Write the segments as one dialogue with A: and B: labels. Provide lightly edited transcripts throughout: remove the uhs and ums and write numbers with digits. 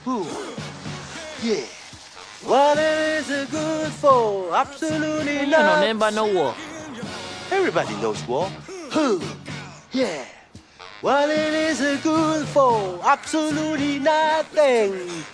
A: Ooh, yeah. What is it good for? Absolutely
B: You know
A: not.
B: nothing about no war.
A: Everybody knows war. Ooh, yeah. What it is it good for? Absolutely nothing.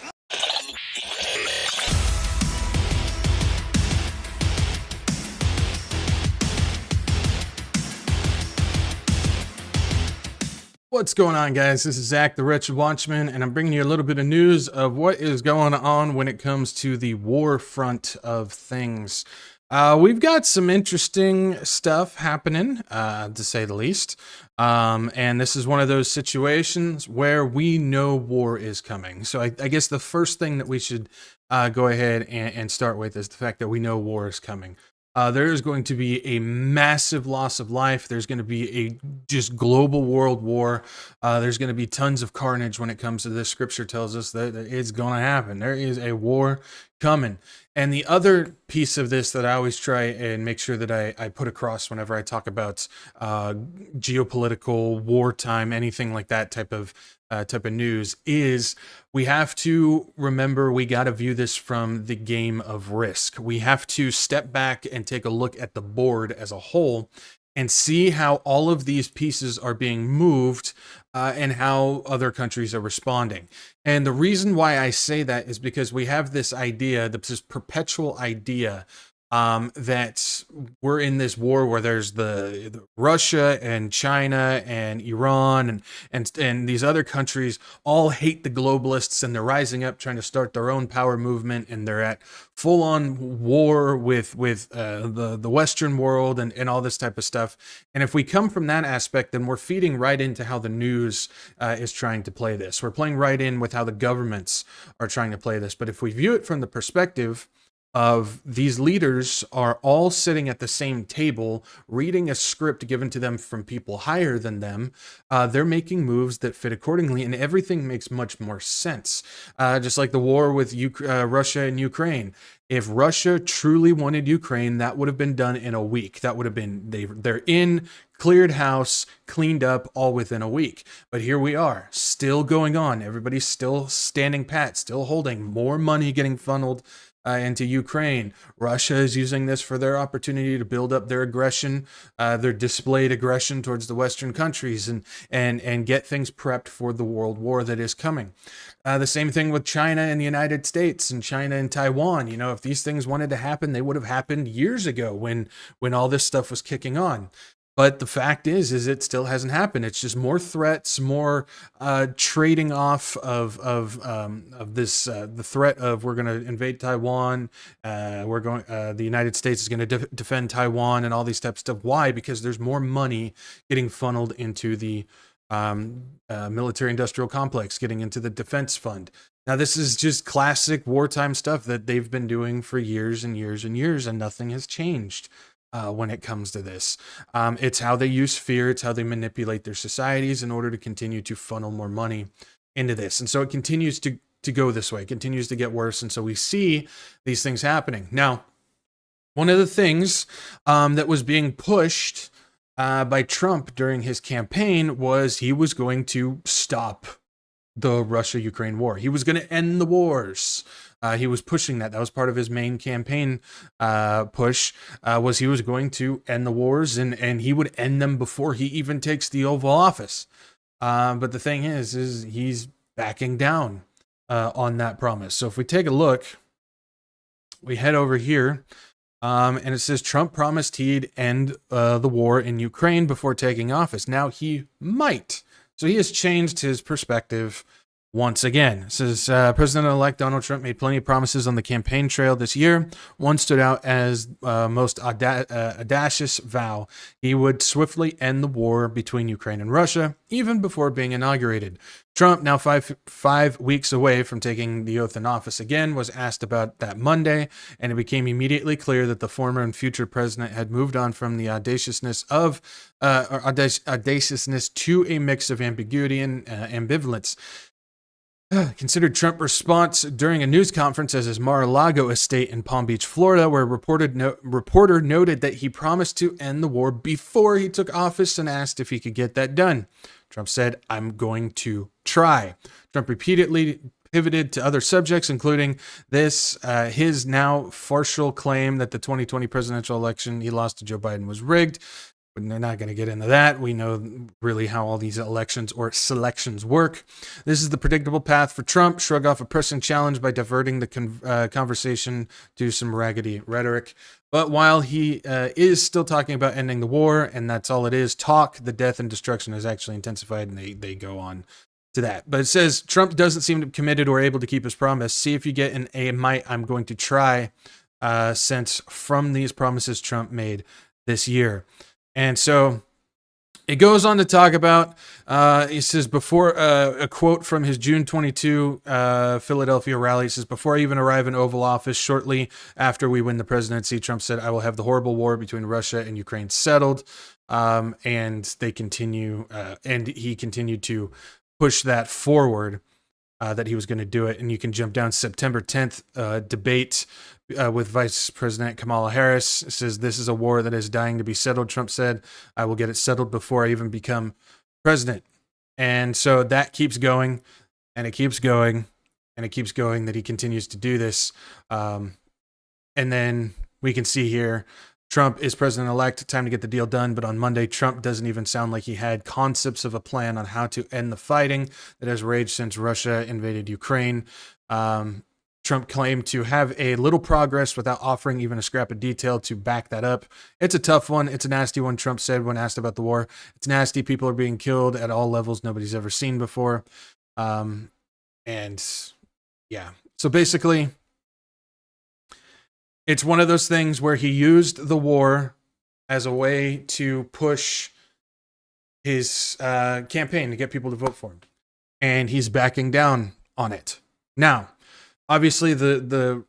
C: What's going on, guys? This is Zach, the WretchedWatchmen, and I'm bringing you a little bit of news of what is going on when it comes to the war front of things. We've got some interesting stuff happening, to say the least. And this is one of those situations where we know war is coming. So I guess the first thing that we should go ahead and start with is the fact that we know war is coming. There is going to be a massive loss of life. There's going to be a just global world war. There's going to be tons of carnage when it comes to this. Scripture tells us that it's going to happen. There is a war coming. And the other piece of this that I always try and make sure that I put across whenever I talk about geopolitical, wartime, anything like that type of news is we have to remember we got to view this from the game of risk. We have to step back and take a look at the board as a whole and see how all of these pieces are being moved and how other countries are responding. And the reason why I say that is because we have this idea, this perpetual idea that we're in this war where there's the Russia and China and Iran and these other countries all hate the globalists and they're rising up trying to start their own power movement, and they're at full-on war with the Western world and all this type of stuff. And if we come from that aspect, then we're feeding right into how the news is trying to play this. We're playing right in with how the governments are trying to play this. But if we view it from the perspective of these leaders are all sitting at the same table, reading a script given to them from people higher than them, they're making moves that fit accordingly, and everything makes much more sense. Just like the war with Russia and Ukraine. If Russia truly wanted Ukraine, that would have been done in a week. That would have been, they're in, cleared house, cleaned up, all within a week. But here we are, still going on. Everybody's still standing pat, still holding, more money getting funneled into Ukraine. Russia is using this for their opportunity to build up their aggression, their displayed aggression towards the Western countries, and get things prepped for the world war that is coming. The same thing with China and the United States, and China and Taiwan. You know, if these things wanted to happen, they would have happened years ago when all this stuff was kicking on. But the fact is it still hasn't happened. It's just more threats, more trading off of this the threat of we're going to invade Taiwan. The United States is going to defend Taiwan and all these types of stuff. Why? Because there's more money getting funneled into the military-industrial complex, getting into the defense fund. Now, this is just classic wartime stuff that they've been doing for years and years and years, and nothing has changed. When it comes to this, it's how they use fear. It's how they manipulate their societies in order to continue to funnel more money into this. And so it continues to go this way, it continues to get worse. And so we see these things happening. Now, one of the things that was being pushed by Trump during his campaign was he was going to stop the Russia-Ukraine war. He was going to end the wars. He was pushing that. That was part of his main campaign push, was he was going to end the wars, and he would end them before he even takes the Oval Office. But the thing is he's backing down on that promise. So if we take a look, we head over here, and it says Trump promised he'd end the war in Ukraine before taking office. Now he might. So he has changed his perspective once again. It says President-elect Donald Trump made plenty of promises on the campaign trail this year. One stood out as most audacious vow. He would swiftly end the war between Ukraine and Russia, even before being inaugurated. Trump, now five weeks away from taking the oath in office again, was asked about that Monday, and it became immediately clear that the former and future president had moved on from the audaciousness to a mix of ambiguity and ambivalence. Considered Trump's response during a news conference at his Mar-a-Lago estate in Palm Beach, Florida, where a reporter noted that he promised to end the war before he took office and asked if he could get that done. Trump said, "I'm going to try." Trump repeatedly pivoted to other subjects, including this, his now partial claim that the 2020 presidential election he lost to Joe Biden was rigged. But they're not going to get into that. We know really how all these elections or selections work. This is the predictable path for Trump. Shrug off a pressing challenge by diverting the conversation to some raggedy rhetoric. But while he is still talking about ending the war, and that's all it is, talk, the death and destruction has actually intensified, and they go on to that. But it says Trump doesn't seem committed or able to keep his promise. See if you get an A might. I'm going to try sense from these promises Trump made this year. And so it goes on to talk about, he says, before a quote from his June 22 Philadelphia rally, he says, before I even arrive in Oval Office, shortly after we win the presidency, Trump said, I will have the horrible war between Russia and Ukraine settled. And they continue, and he continued to push that forward, that he was going to do it. And you can jump down September 10th, debate with Vice President Kamala Harris. It says, this is a war that is dying to be settled. Trump said, I will get it settled before I even become president. And so that keeps going, and it keeps going, and it keeps going, that he continues to do this. And then we can see here, Trump is president-elect, time to get the deal done. But on Monday, Trump doesn't even sound like he had concepts of a plan on how to end the fighting that has raged since Russia invaded Ukraine. Trump claimed to have a little progress without offering even a scrap of detail to back that up. It's a tough one. It's a nasty one, Trump said when asked about the war. It's nasty. People are being killed at all levels nobody's ever seen before. And yeah, so basically, it's one of those things where he used the war as a way to push his campaign to get people to vote for him. And he's backing down on it. Now, obviously, the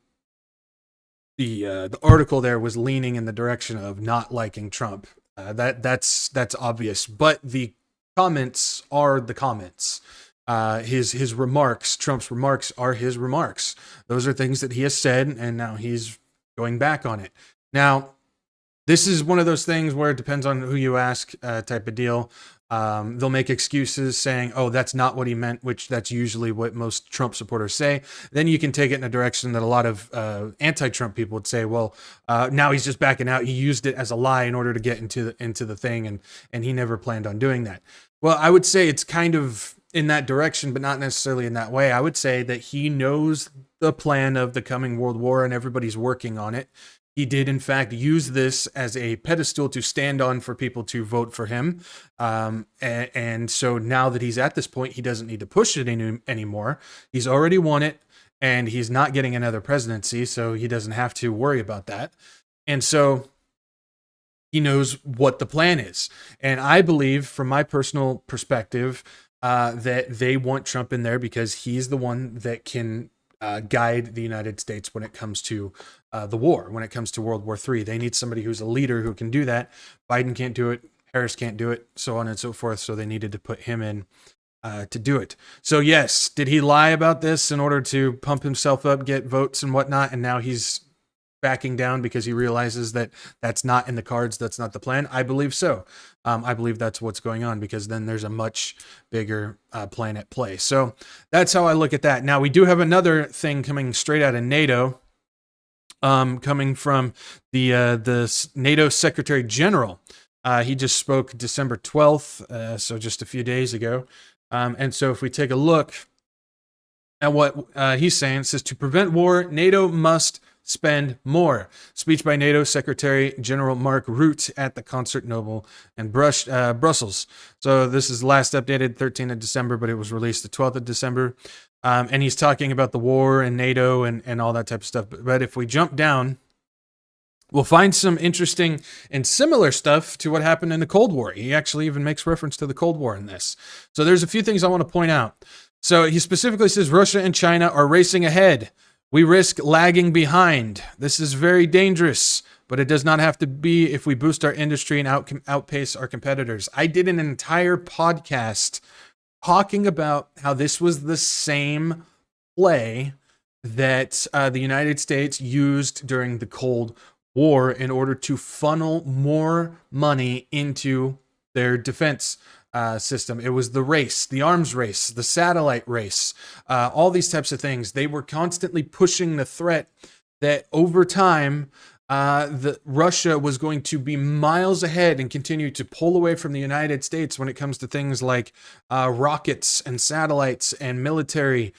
C: article there was leaning in the direction of not liking Trump. That's obvious. But the comments are the comments. His remarks, Trump's remarks, are his remarks. Those are things that he has said, and now he's going back on it. Now, this is one of those things where it depends on who you ask, type of deal. They'll make excuses saying, oh, that's not what he meant, which that's usually what most Trump supporters say. Then you can take it in a direction that a lot of anti-Trump people would say, well, now he's just backing out. He used it as a lie in order to get into the thing, and he never planned on doing that. Well, I would say it's kind of in that direction, but not necessarily in that way. I would say that he knows the plan of the coming world war, and everybody's working on it. He did, in fact, use this as a pedestal to stand on for people to vote for him. And so now that he's at this point, he doesn't need to push it anymore. He's already won it, and he's not getting another presidency, so he doesn't have to worry about that. And so he knows what the plan is. And I believe, from my personal perspective, that they want Trump in there because he's the one that can guide the United States when it comes to the war, when it comes to World War III. They need somebody who's a leader who can do that. Biden can't do it. Harris can't do it, so on and so forth. So they needed to put him in to do it. So yes, did he lie about this in order to pump himself up, get votes and whatnot? And now he's backing down because he realizes that that's not in the cards. That's not the plan. I believe so. I believe that's what's going on, because then there's a much bigger plan at play. So that's how I look at that. Now, we do have another thing coming straight out of NATO, coming from the NATO Secretary General. He just spoke December 12th, so just a few days ago. And so if we take a look at what he's saying, it says, to prevent war, NATO must spend more. Speech by NATO Secretary General Mark Rutte at the Concert Noble in Brussels. So this is last updated 13th of December, but it was released the 12th of December. And he's talking about the war and NATO and all that type of stuff. But if we jump down, we'll find some interesting and similar stuff to what happened in the Cold War. He actually even makes reference to the Cold War in this. So there's a few things I want to point out. So he specifically says Russia and China are racing ahead. We risk lagging behind. This is very dangerous, but it does not have to be if we boost our industry and outpace our competitors. I did an entire podcast talking about how this was the same play that the United States used during the Cold War in order to funnel more money into their defense system. It was the race, the arms race, the satellite race, all these types of things. They were constantly pushing the threat that over time, Russia was going to be miles ahead and continue to pull away from the United States when it comes to things like rockets and satellites and military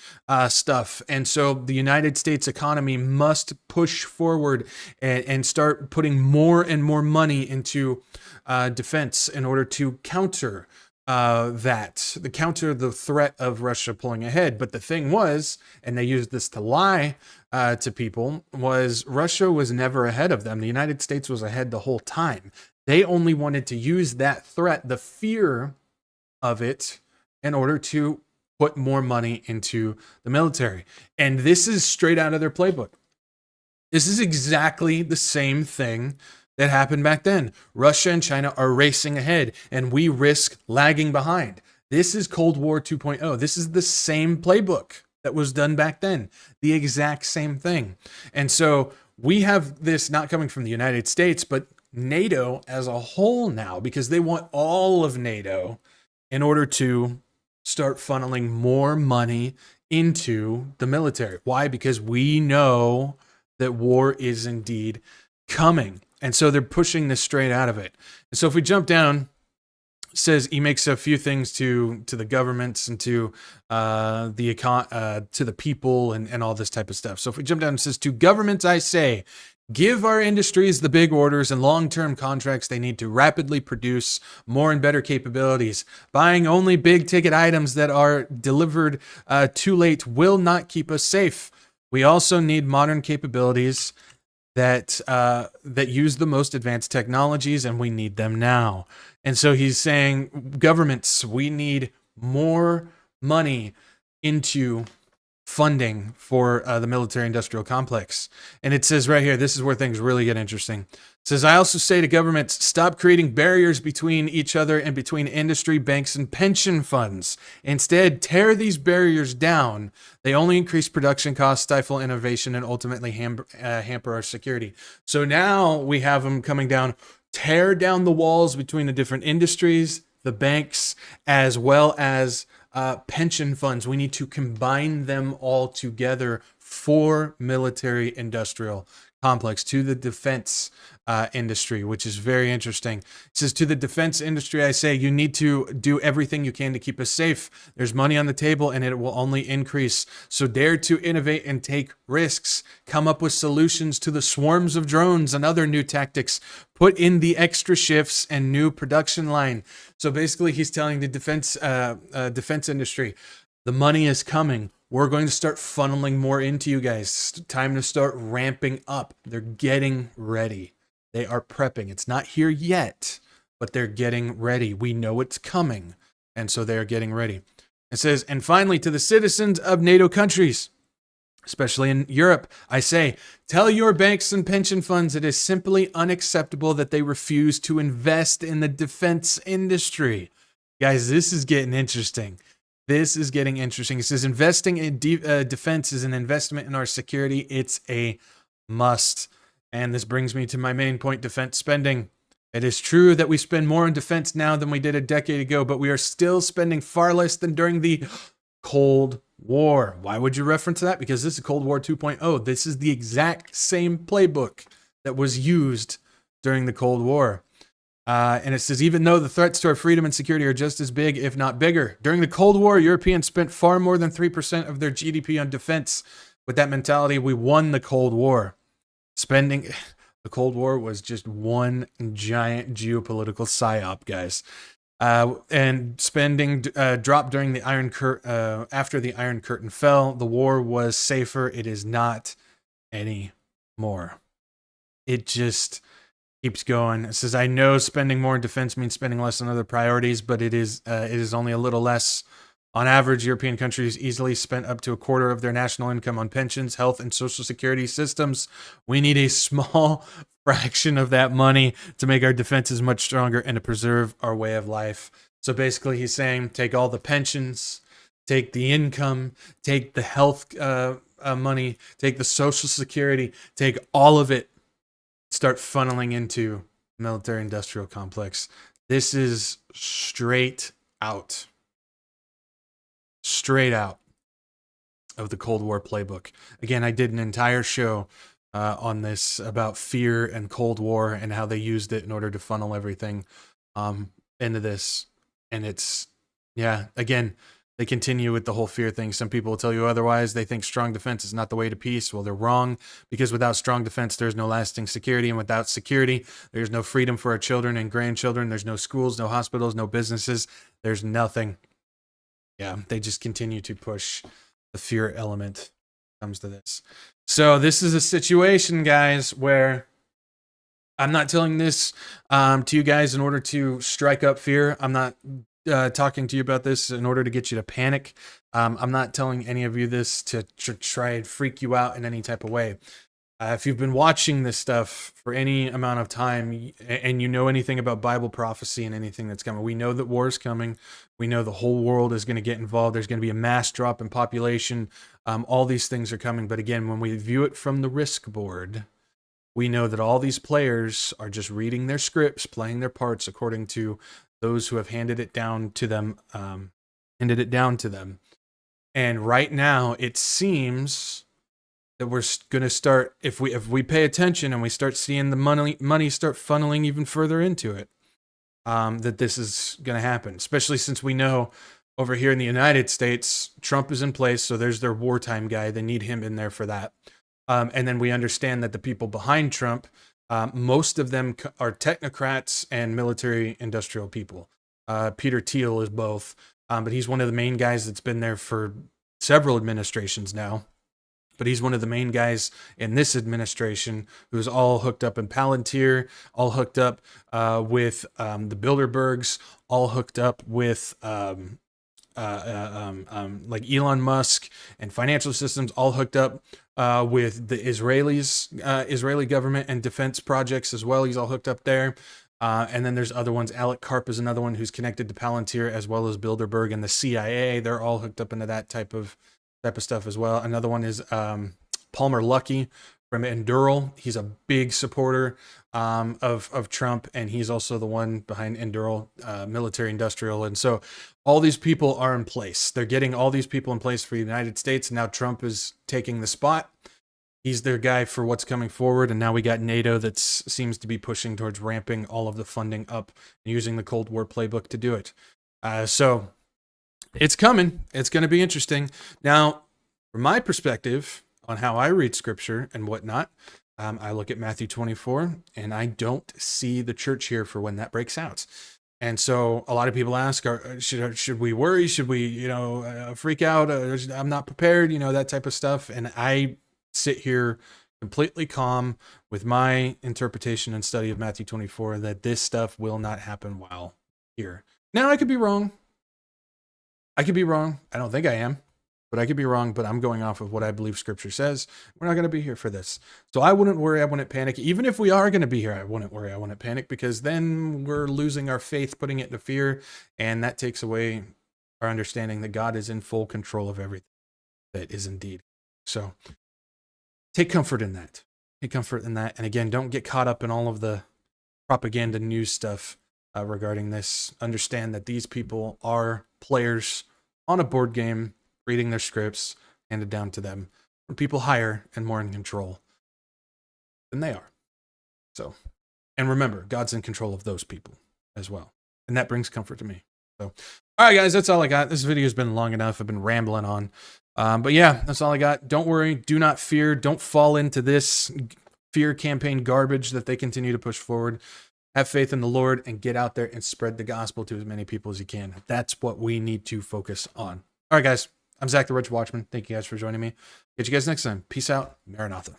C: stuff. And so the United States economy must push forward and start putting more and more money into defense in order to counter counter the threat of Russia pulling ahead. But the thing was, and they used this to lie to people, was Russia was never ahead of them. The United States was ahead the whole time. They only wanted to use that threat, the fear of it, in order to put more money into the military. And this is straight out of their playbook. This is exactly the same thing that happened back then. Russia and China are racing ahead, and we risk lagging behind. This is Cold War 2.0. This is the same playbook that was done back then. The exact same thing. And so we have this not coming from the United States, but NATO as a whole now, because they want all of NATO in order to start funneling more money into the military. Why? Because we know that war is indeed coming. And so they're pushing this straight out of it. And so if we jump down, it says he makes a few things to the governments and to the people and all this type of stuff. So if we jump down, it says, to governments I say, give our industries the big orders and long-term contracts they need to rapidly produce more and better capabilities. Buying only big-ticket items that are delivered too late will not keep us safe. We also need modern capabilities that use the most advanced technologies, and we need them now. And so he's saying, governments, we need more money into funding for the military-industrial complex. And it says right here, this is where things really get interesting. It says, I also say to governments, stop creating barriers between each other and between industry, banks, and pension funds. Instead, tear these barriers down. They only increase production costs, stifle innovation, and ultimately hamper our security. So now we have them coming down, tear down the walls between the different industries, the banks, as well as pension funds. We need to combine them all together for military industrial complex, to the defense industry, which is very interesting. It says, to the defense industry, I say, you need to do everything you can to keep us safe. There's money on the table and it will only increase. So dare to innovate and take risks. Come up with solutions to the swarms of drones and other new tactics. Put in the extra shifts and new production line. So basically he's telling the defense industry, the money is coming. We're going to start funneling more into you guys. Time to start ramping up. They're getting ready. They are prepping. It's not here yet, but they're getting ready. We know it's coming. And so they are getting ready. It says, and finally, to the citizens of NATO countries, especially in Europe, I say, tell your banks and pension funds it is simply unacceptable that they refuse to invest in the defense industry. Guys, this is getting interesting. This is getting interesting. It says investing in defense is an investment in our security. It's a must. And this brings me to my main point, defense spending. It is true that we spend more on defense now than we did a decade ago, but we are still spending far less than during the Cold War. Why would you reference that? Because this is Cold War 2.0. This is the exact same playbook that was used during the Cold War. And it says, even though the threats to our freedom and security are just as big, if not bigger. During the Cold War, Europeans spent far more than 3% of their GDP on defense. With that mentality, we won the Cold War. The Cold War was just one giant geopolitical psyop, guys. And spending dropped during the after the Iron Curtain fell. The war was safer. It is not anymore. It just keeps going. It says, I know spending more in defense means spending less on other priorities, but it is only a little less. On average, European countries easily spent up to a quarter of their national income on pensions, health, and social security systems. We need a small fraction of that money to make our defenses much stronger and to preserve our way of life. So basically, he's saying, take all the pensions, take the income, take the health money, take the social security, take all of it, start funneling into military industrial complex. This is straight out. Straight out of the Cold War playbook. Again, I did an entire show on this about fear and Cold War and how they used it in order to funnel everything into this. And it's, yeah, again, they continue with the whole fear thing. Some people will tell you otherwise. They think strong defense is not the way to peace. Well, they're wrong, because without strong defense, there's no lasting security. And without security, there's no freedom for our children and grandchildren. There's no schools, no hospitals, no businesses. There's nothing. Yeah, they just continue to push the fear element when it comes to this. So this is a situation, guys, where I'm not telling this to you guys in order to strike up fear. I'm not talking to you about this in order to get you to panic. I'm not telling any of you this to try and freak you out in any type of way. If you've been watching this stuff for any amount of time and you know anything about Bible prophecy and anything that's coming, we know that war is coming. We know the whole world is going to get involved. There's going to be a mass drop in population. All these things are coming. But again, when we view it from the risk board, we know that all these players are just reading their scripts, playing their parts according to those who have handed it down to them. And right now, it seems that we're going to start, if we pay attention and we start seeing the money start funneling even further into it, that this is going to happen, especially since we know over here in the United States, Trump is in place. So there's their wartime guy. They need him in there for that. And then we understand that the people behind Trump, most of them are technocrats and military industrial people. Peter Thiel is both, but he's one of the main guys that's been there for several administrations now. But he's one of the main guys in this administration who's all hooked up in Palantir, all hooked up with the Bilderbergs, all hooked up with like Elon Musk and financial systems, all hooked up with the Israeli government and defense projects as well. He's all hooked up there. And then there's other ones. Alec Karp is another one who's connected to Palantir as well as Bilderberg and the CIA. They're all hooked up into that type of stuff as well. Another one is Palmer Luckey from Endural. He's a big supporter of Trump, and he's also the one behind Endural, military industrial. And so all these people are in place. They're getting all these people in place for the United States, and now Trump is taking the spot. He's their guy for what's coming forward, and now we got NATO that seems to be pushing towards ramping all of the funding up and using the Cold War playbook to do it. So it's coming. It's going to be interesting. Now, from my perspective on how I read scripture and whatnot, I look at Matthew 24, and I don't see the church here for when that breaks out. And so a lot of people ask, should we worry? Should we, freak out? I'm not prepared, that type of stuff. And I sit here completely calm with my interpretation and study of Matthew 24, that this stuff will not happen while here. Now, I could be wrong. I don't think I am, but I could be wrong. But I'm going off of what I believe scripture says. We're not going to be here for this. So I wouldn't worry. I wouldn't panic. Even if we are going to be here, I wouldn't worry. I wouldn't panic, because then we're losing our faith, putting it into fear. And that takes away our understanding that God is in full control of everything. That is indeed. So take comfort in that. And again, don't get caught up in all of the propaganda news stuff regarding this. Understand that these people are players on a board game, reading their scripts handed down to them from people higher and more in control than they are. So, and remember, God's in control of those people as well. And that brings comfort to me. So, all right, guys, that's all I got. This video has been long enough. I've been rambling on. But yeah, that's all I got. Don't worry. Do not fear. Don't fall into this fear campaign garbage that they continue to push forward. Have faith in the Lord and get out there and spread the gospel to as many people as you can. That's what we need to focus on. All right, guys. I'm Zach the WretchedWatchman. Thank you guys for joining me. Catch you guys next time. Peace out. Maranatha.